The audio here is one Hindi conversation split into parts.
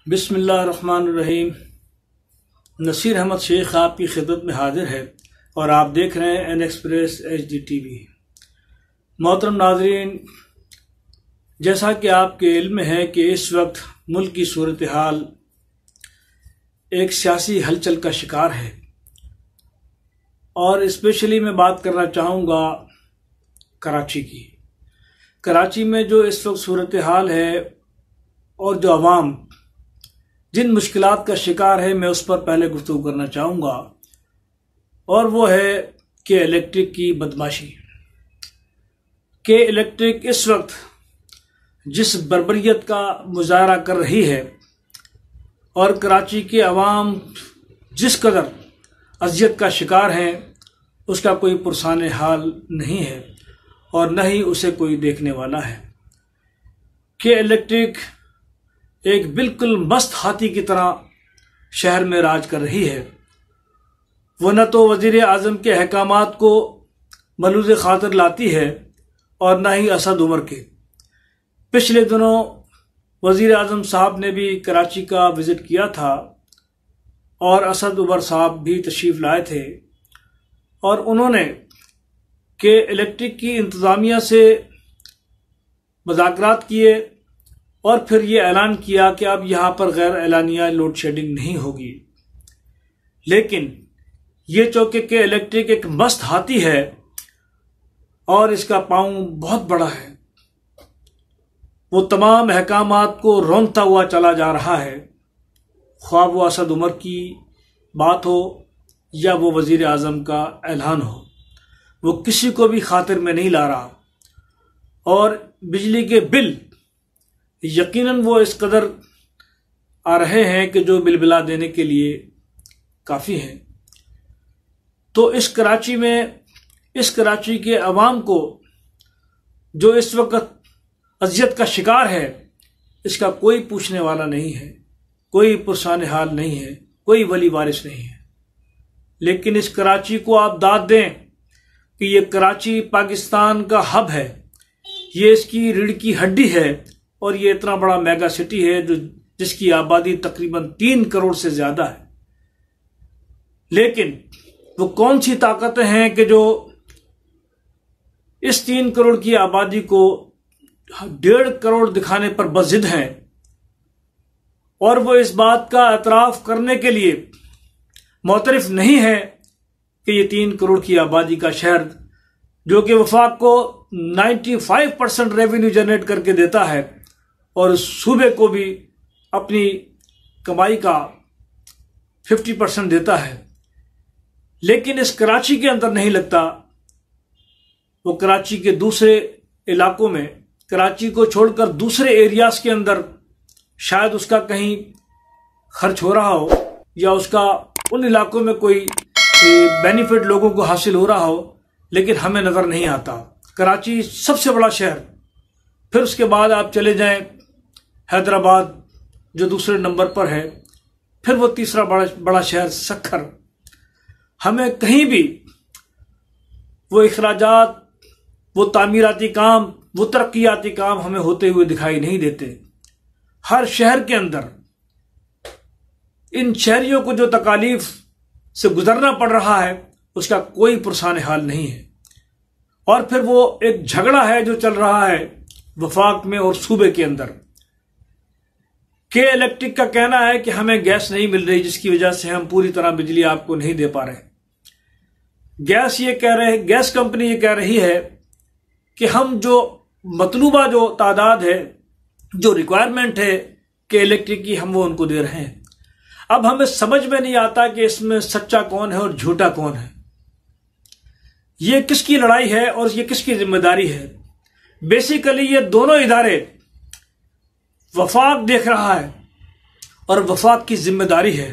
बिस्मिल्लाहिर्रहमानिर्रहीम। नसीर अहमद शेख आपकी खिदमत में हाजिर है और आप देख रहे हैं एन एक्सप्रेस HD TV। मोहतरम नाजरीन, जैसा कि आपके इल्म में है कि इस वक्त मुल्क की सूरत हाल एक सियासी हलचल का शिकार है और स्पेशली मैं बात करना चाहूँगा कराची की। कराची में जो इस वक्त सूरत हाल है और जो अवाम जिन मुश्किलात का शिकार है, मैं उस पर पहले गुफ्तगू करना चाहूँगा और वो है कि इलेक्ट्रिक की बदमाशी। कि इलेक्ट्रिक इस वक्त जिस बर्बरियत का मुजाहरा कर रही है और कराची के अवाम जिस कदर अजियत का शिकार हैं, उसका कोई पुरसाने हाल नहीं है और न ही उसे कोई देखने वाला है। कि इलेक्ट्रिक एक बिल्कुल मस्त हाथी की तरह शहर में राज कर रही है। वो न तो वजीर आज़म के अहकामात को मलूज़ खातिर लाती है और न ही असद उमर के। पिछले दिनों वजीर आज़म साहब ने भी कराची का विज़िट किया था और असद उमर साहब भी तशरीफ़ लाए थे और उन्होंने कि इलेक्ट्रिक की इंतज़ामिया से मुज़ाकरात किए और फिर ये ऐलान किया कि अब यहाँ पर गैर एलानिया लोड शेडिंग नहीं होगी। लेकिन ये चौके के इलेक्ट्रिक एक मस्त हाथी है और इसका पाँव बहुत बड़ा है। वो तमाम अहकामात को रौंदता हुआ चला जा रहा है, ख्वाह वो असद उमर की बात हो या वो वजीर आज़म का ऐलान हो, वो किसी को भी खातिर में नहीं ला रहा। और बिजली के बिल यकीनन वो इस कदर आ रहे हैं कि जो बिलबिला देने के लिए काफ़ी हैं। तो इस कराची के अवाम को जो इस वक्त अजियत का शिकार है, इसका कोई पूछने वाला नहीं है, कोई पुरसाने हाल नहीं है, कोई वली वारिस नहीं है। लेकिन इस कराची को आप दाद दें कि ये कराची पाकिस्तान का हब है, ये इसकी रीढ़ की हड्डी है और ये इतना बड़ा मेगा सिटी है जो जिसकी आबादी तकरीबन 3 करोड़ से ज़्यादा है। लेकिन वो कौन सी ताकतें हैं कि जो इस 3 करोड़ की आबादी को 1.5 करोड़ दिखाने पर बज़िद हैं और वो इस बात का एतराफ़ करने के लिए मोतरफ नहीं है कि ये 3 करोड़ की आबादी का शहर, जो कि वफाक को 95% रेवेन्यू जनरेट करके देता है और सूबे को भी अपनी कमाई का 50% देता है, लेकिन इस कराची के अंदर नहीं लगता। वो कराची के दूसरे इलाकों में, कराची को छोड़कर दूसरे एरियाज के अंदर शायद उसका कहीं खर्च हो रहा हो या उसका उन इलाकों में कोई बेनिफिट लोगों को हासिल हो रहा हो, लेकिन हमें नज़र नहीं आता। कराची सबसे बड़ा शहर, फिर उसके बाद आप चले जाएं हैदराबाद जो दूसरे नंबर पर है, फिर वो तीसरा बड़ा शहर सक्खर। हमें कहीं भी वो इखराजात, वो तामीराती काम, वो तरक्याती काम हमें होते हुए दिखाई नहीं देते। हर शहर के अंदर इन शहरियों को जो तकालीफ से गुजरना पड़ रहा है, उसका कोई पुरसाने हाल नहीं है। और फिर वो एक झगड़ा है जो चल रहा है वफाक में और सूबे के अंदर। के इलेक्ट्रिक का कहना है कि हमें गैस नहीं मिल रही, जिसकी वजह से हम पूरी तरह बिजली आपको नहीं दे पा रहे। गैस कंपनी ये कह रही है कि हम जो मतलूबा जो तादाद है, जो रिक्वायरमेंट है कि इलेक्ट्रिक की, हम वो उनको दे रहे हैं। अब हमें समझ में नहीं आता कि इसमें सच्चा कौन है और झूठा कौन है। ये किसकी लड़ाई है और ये किसकी जिम्मेदारी है। बेसिकली ये दोनों इदारे वफाक देख रहा है और वफाक की जिम्मेदारी है।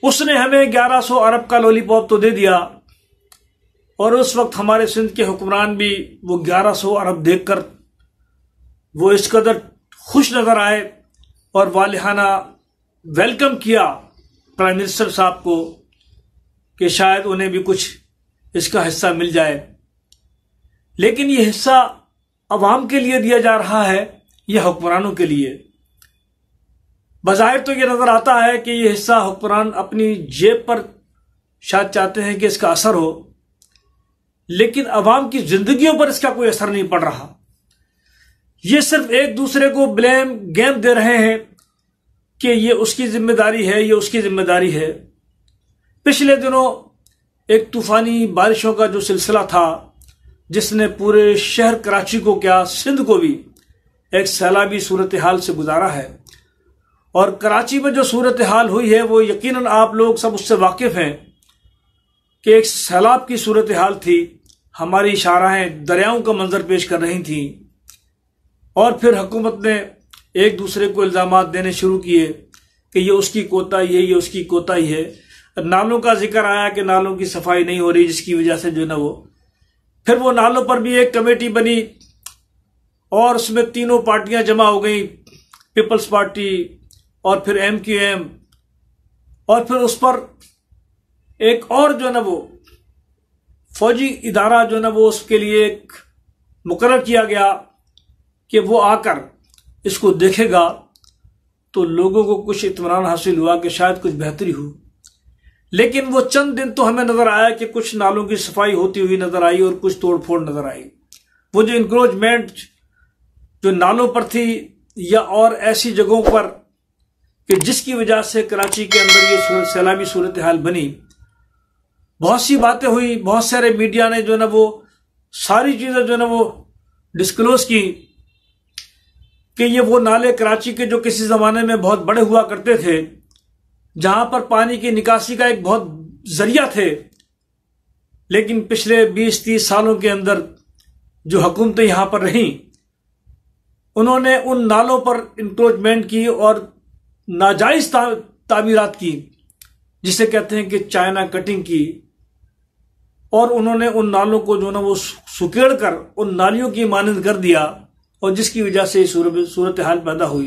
उसने हमें 1100 अरब का लॉलीपॉप तो दे दिया और उस वक्त हमारे सिंध के हुक्मरान भी वो 1100 अरब देखकर वो इस कदर खुश नजर आए और वालिहाना वेलकम किया प्राइम मिनिस्टर साहब को कि शायद उन्हें भी कुछ इसका हिस्सा मिल जाए। लेकिन ये हिस्सा अवाम के लिए दिया जा रहा है या हुक्मरानों के लिए। बज़ाहिर तो ये नजर आता है कि ये हिस्सा हुक्मरान अपनी जेब पर शायद चाहते हैं कि इसका असर हो, लेकिन अवाम की जिंदगियों पर इसका कोई असर नहीं पड़ रहा। ये सिर्फ एक दूसरे को ब्लेम गेम दे रहे हैं कि ये उसकी जिम्मेदारी है, ये उसकी जिम्मेदारी है। पिछले दिनों एक तूफानी बारिशों का जो सिलसिला था, जिसने पूरे शहर कराची को क्या सिंध को भी एक सैलाबी सूरत हाल से गुजारा है, और कराची में जो सूरत हाल हुई है वो यकीनन आप लोग सब उससे वाकिफ हैं कि एक सैलाब की सूरत हाल थी। हमारी शाहराहें दरियाओं का मंजर पेश कर रही थी, और फिर हुकूमत ने एक दूसरे को इल्जामात देने शुरू किए कि ये उसकी कोताही है, ये उसकी कोताही है। नालों का जिक्र आया कि नालों की सफाई नहीं हो रही, जिसकी वजह से जो है ना फिर वो नालों पर भी एक कमेटी बनी और उसमें तीनों पार्टियां जमा हो गई, पीपल्स पार्टी और फिर MQM, और फिर उस पर एक और जो है ना फौजी इदारा जो है ना उसके लिए एक मुकर्रर किया गया कि वो आकर इसको देखेगा। तो लोगों को कुछ इत्मीनान हासिल हुआ कि शायद कुछ बेहतरी हो, लेकिन वो चंद दिन तो हमें नजर आया कि कुछ नालों की सफाई होती हुई नजर आई और कुछ तोड़फोड़ नजर आई। वो जो इंक्रोचमेंट जो नालों पर थी या और ऐसी जगहों पर कि जिसकी वजह से कराची के अंदर ये सैलाबी सूरत हाल बनी, बहुत सी बातें हुई, बहुत सारे मीडिया ने जो है ना सारी चीजें जो है ना डिस्क्लोज की कि ये वो नाले कराची के जो किसी जमाने में बहुत बड़े हुआ करते थे, जहां पर पानी की निकासी का एक बहुत जरिया थे, लेकिन पिछले 20-30 सालों के अंदर जो हुकूमतें यहां पर रहीं, उन्होंने उन नालों पर इंक्रोचमेंट की और नाजायज तामीरात की, जिसे कहते हैं कि चाइना कटिंग की, और उन्होंने उन नालों को जो ना सुकेड़ कर उन नालियों की मानंद कर दिया, और जिसकी वजह से सूरत हाल पैदा हुई।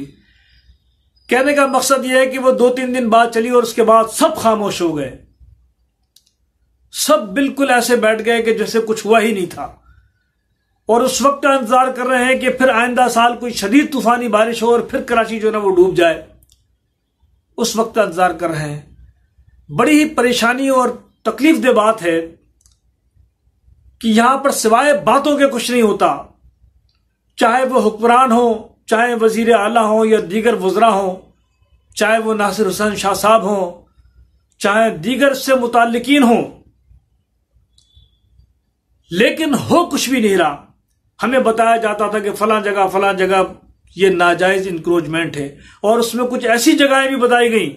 कहने का मकसद यह है कि वो 2-3 दिन बाद चली और उसके बाद सब खामोश हो गए, सब बिल्कुल ऐसे बैठ गए कि जैसे कुछ हुआ ही नहीं था, और उस वक्त का इंतजार कर रहे हैं कि फिर आइंदा साल कोई शदीद तूफानी बारिश हो और फिर कराची जो ना डूब जाए। उस वक्त का इंतजार कर रहे हैं। बड़ी ही परेशानी और तकलीफ दे बात है कि यहां पर सिवाय बातों के कुछ नहीं होता, चाहे वो हुक्मरान हो, चाहे वजीर आला हो या दीगर वज़रा हो, चाहे वो नासिर हुसैन शाह साहब हो, चाहे दीगर से मुताल्लिकीन हो, लेकिन हो कुछ भी नहीं रहा। हमें बताया जाता था कि फलां जगह ये नाजायज इंक्रोचमेंट है, और उसमें कुछ ऐसी जगहें भी बताई गई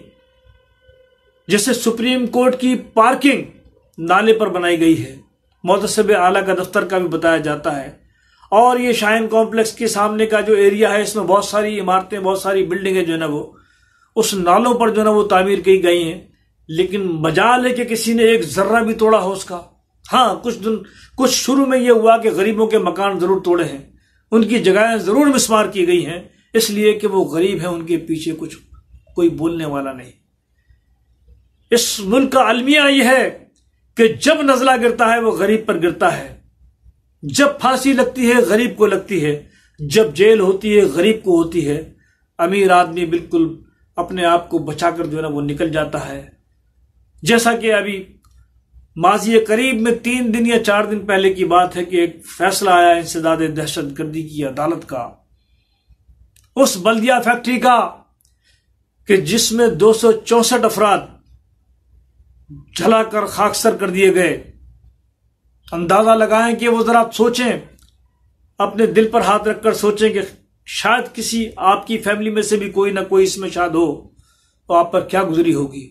जैसे सुप्रीम कोर्ट की पार्किंग नाले पर बनाई गई है, मुतसिब आला का दफ्तर का भी बताया जाता है, और ये शाहीन कॉम्प्लेक्स के सामने का जो एरिया है, इसमें बहुत सारी इमारतें, बहुत सारी बिल्डिंगें जो है ना उस नालों पर जो है ना तामीर की गई हैं, लेकिन मजाल है कि किसी ने एक जर्रा भी तोड़ा हो उसका। हाँ, कुछ शुरू में ये हुआ कि गरीबों के मकान जरूर तोड़े हैं, उनकी जगहें जरूर मिसमार की गई हैं, इसलिए कि वो गरीब हैं, उनके पीछे कुछ कोई बोलने वाला नहीं। इस मुल्क का अलमिया यह है कि जब नजला गिरता है वो गरीब पर गिरता है, जब फांसी लगती है गरीब को लगती है, जब जेल होती है गरीब को होती है। अमीर आदमी बिल्कुल अपने आप को बचाकर जो है ना वो निकल जाता है। जैसा कि अभी माजी करीब में 3 दिन या 4 दिन पहले की बात है कि एक फैसला आया इंसदाद दहशतगर्दी की अदालत का, उस बल्दिया फैक्ट्री का, कि जिसमें 264 अफराद जलाकर खाकसर कर दिए गए। अंदाजा लगाएं कि वो जरा सोचें, अपने दिल पर हाथ रखकर सोचें कि शायद किसी आपकी फैमिली में से भी कोई ना कोई इसमें शायद हो, तो आप पर क्या गुजरी होगी।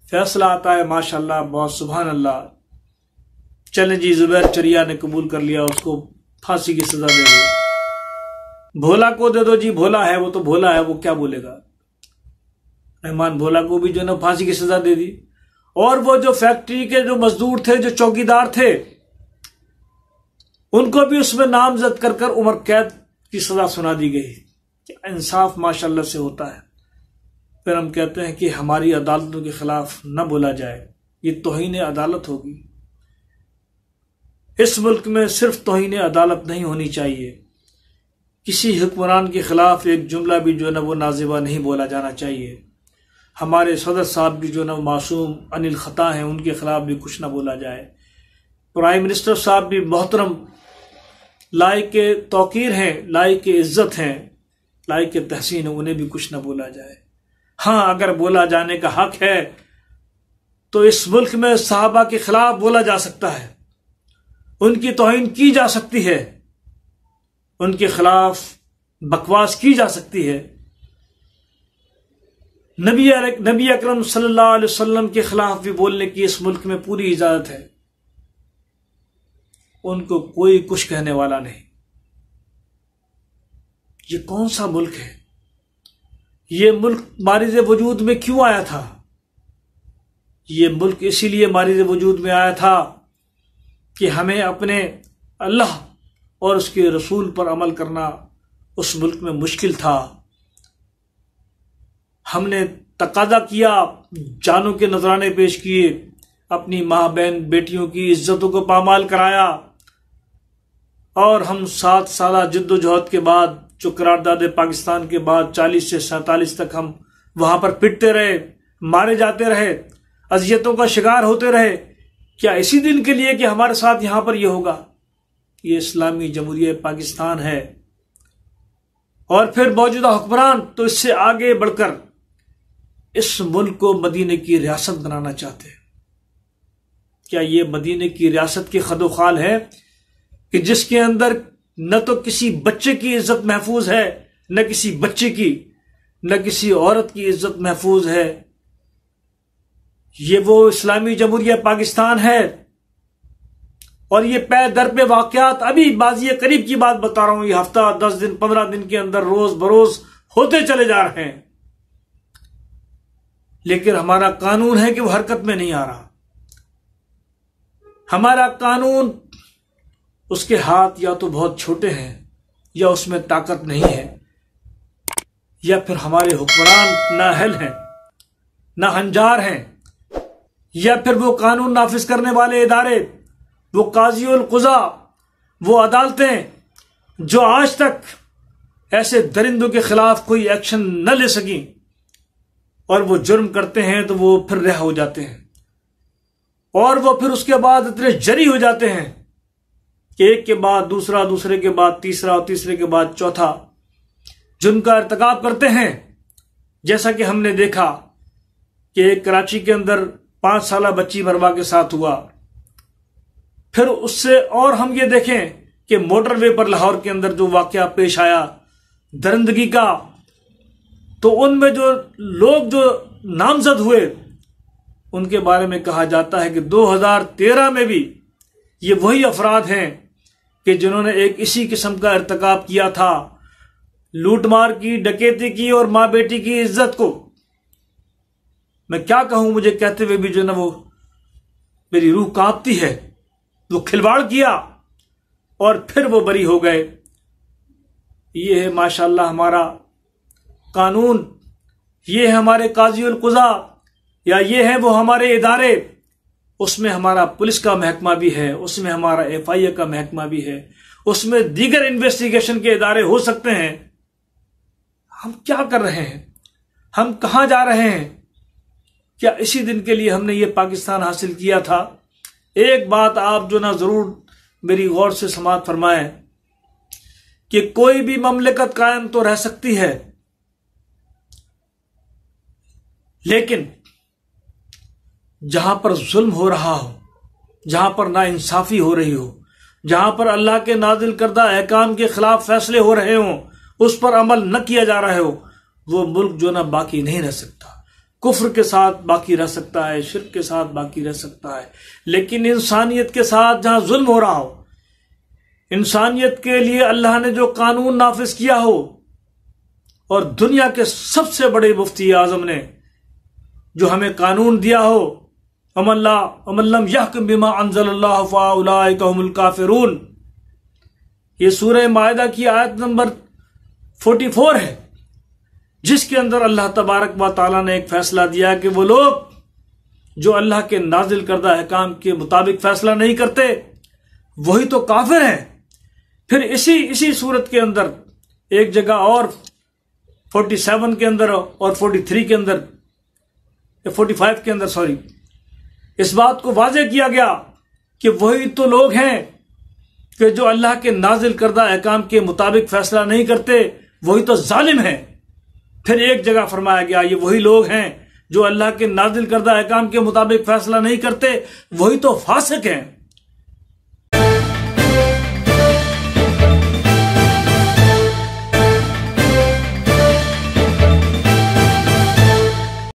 फैसला आता है, माशाअल्लाह, बहुत सुभान अल्लाह, चलें जी, जुबैर चरिया ने कबूल कर लिया, उसको फांसी की सजा दे दो। भोला को दे दो जी, भोला है, वो तो भोला है, वो क्या बोलेगा। रहमान भोला को भी जो ना फांसी की सजा दे दी, और वो जो फैक्ट्री के जो मजदूर थे, जो चौकीदार थे, उनको भी उसमें नामजद कर कर उम्र कैद की सजा सुना दी गई। इंसाफ माशाअल्लाह से होता है। फिर हम कहते हैं कि हमारी अदालतों के खिलाफ न बोला जाए, ये तौहीन अदालत होगी। इस मुल्क में सिर्फ तौहीन अदालत नहीं होनी चाहिए, किसी हुक्मरान के खिलाफ एक जुमला भी जो है ना वो नाजिबा नहीं बोला जाना चाहिए। हमारे सदर साहब भी जो है ना मासूम अनिल खता हैं, उनके खिलाफ भी कुछ ना बोला जाए। प्राइम मिनिस्टर साहब भी मोहतरम लायक तौकीर हैं, लायक इज्जत हैं, लायक तहसीन है, उन्हें भी कुछ ना बोला जाए। हाँ, अगर बोला जाने का हक है तो इस मुल्क में सहाबा के खिलाफ बोला जा सकता है, उनकी तौहीन की जा सकती है, उनके खिलाफ बकवास की जा सकती है। नबी अकरम सल्लल्लाहु अलैहि वसल्लम के खिलाफ भी बोलने की इस मुल्क में पूरी इजाजत है, उनको कोई कुछ कहने वाला नहीं। ये कौन सा मुल्क है? ये मुल्क मारिज वजूद में क्यों आया था? ये मुल्क इसीलिए मारिज वजूद में आया था कि हमें अपने अल्लाह और उसके रसूल पर अमल करना उस मुल्क में मुश्किल था। हमने तकादा किया, जानों के नजराने पेश किए, अपनी माँ बहन बेटियों की इज्जतों को पामाल कराया, और हम 7 साल जिद्दोजहद के बाद, जो करारदाद पाकिस्तान के बाद 40 से 47 तक हम वहां पर पिटते रहे, मारे जाते रहे, अजियतों का शिकार होते रहे। क्या इसी दिन के लिए कि हमारे साथ यहां पर यह होगा? ये इस्लामी जमहूरियत पाकिस्तान है। और फिर मौजूदा हुक्मरान तो इससे आगे बढ़कर इस मुल्क को मदीने की रियासत बनाना चाहते हैं। क्या ये मदीने की रियासत की खदोखाल है कि जिसके अंदर न तो किसी बच्चे की इज्जत महफूज है, न किसी बच्चे की, न किसी औरत की इज्जत महफूज है? ये वो इस्लामी जमहूरियत पाकिस्तान है? और ये पै दर पे वाकयात, अभी बाज़ी करीब की बात बता रहा हूं, ये हफ्ता 10 दिन 15 दिन के अंदर रोज बरोज होते चले जा रहे हैं, लेकिन हमारा कानून है कि वो हरकत में नहीं आ रहा। हमारा कानून, उसके हाथ या तो बहुत छोटे हैं, या उसमें ताकत नहीं है, या फिर हमारे हुक्मरान नाअहल हैं, नाहंजार हैं, या फिर वो कानून नाफिज करने वाले इदारे, वो काजी उल कुज़ा, वो अदालतें जो आज तक ऐसे दरिंदों के खिलाफ कोई एक्शन न ले सकी, और वो जुर्म करते हैं तो वो फिर रिहा हो जाते हैं, और वो फिर उसके बाद इतने जरी हो जाते हैं कि एक के बाद दूसरा, दूसरे के बाद तीसरा, और तीसरे के बाद चौथा जुर्म का इर्तिकाब करते हैं। जैसा कि हमने देखा कि एक कराची के अंदर 5 साल बच्ची मरवा के साथ हुआ। फिर उससे और हम ये देखें कि मोटरवे पर लाहौर के अंदर जो वाकया पेश आया दरिंदगी का, तो उनमें जो लोग जो नामजद हुए उनके बारे में कहा जाता है कि 2013 में भी ये वही अफराद हैं कि जिन्होंने एक इसी किस्म का इर्तिकाब किया था, लूटमार की, डकैती की, और मां बेटी की इज्जत को, मैं क्या कहूं, मुझे कहते हुए भी जो ना वो मेरी रूह कांपती है। वो खिलवाड़ किया और फिर वो बरी हो गए। ये है माशाल्लाह हमारा कानून, ये है हमारे काजी उल कुज़ा, या ये है वो हमारे इदारे। उसमें हमारा पुलिस का महकमा भी है, उसमें हमारा FIA का महकमा भी है, उसमें दीगर इन्वेस्टिगेशन के इदारे हो सकते हैं। हम क्या कर रहे हैं? हम कहां जा रहे हैं? क्या इसी दिन के लिए हमने ये पाकिस्तान हासिल किया था? एक बात आप जो ना जरूर मेरी गौर से समाअत फरमाएं कि कोई भी ममलिकत कायम तो रह सकती है, लेकिन जहां पर जुल्म हो रहा हो, जहां पर नाइंसाफी हो रही हो, जहां पर अल्लाह के नाजिल करदा अहकाम के खिलाफ फैसले हो रहे हों, उस पर अमल न किया जा रहा हो, वो मुल्क जो ना बाकी नहीं रह सकता। कुफ्र के साथ बाकी रह सकता है, शिर्क के साथ बाकी रह सकता है, लेकिन इंसानियत के साथ जहां जुल्म हो रहा हो, इंसानियत के लिए अल्लाह ने जो कानून नाफिज किया हो, और दुनिया के सबसे बड़े मुफ्ती आजम ने जो हमें कानून दिया हो, अमल्लम यहकुम बिमा अंज़लल्लाहु फउलाइका हुमुल काफिरून, ये सूरह माइदा की आयत नंबर 44 है, जिसके अंदर अल्लाह तबारक व तआला ने एक फैसला दिया कि वो लोग जो अल्लाह के नाजिल करदा अहकाम के मुताबिक फैसला नहीं करते वही तो काफिर हैं। फिर इसी सूरत के अंदर एक जगह और 47 के अंदर और 43 के अंदर, 45 के अंदर सॉरी, इस बात को वाज़ेह किया गया कि वही तो लोग हैं कि जो अल्लाह के नाजिल करदा अहकाम के मुताबिक फैसला नहीं करते, वही तो जालिम हैं। फिर एक जगह फरमाया गया ये वही लोग हैं जो अल्लाह के नाजिल करदा अहकाम के मुताबिक फैसला नहीं करते, वही तो फासिक हैं।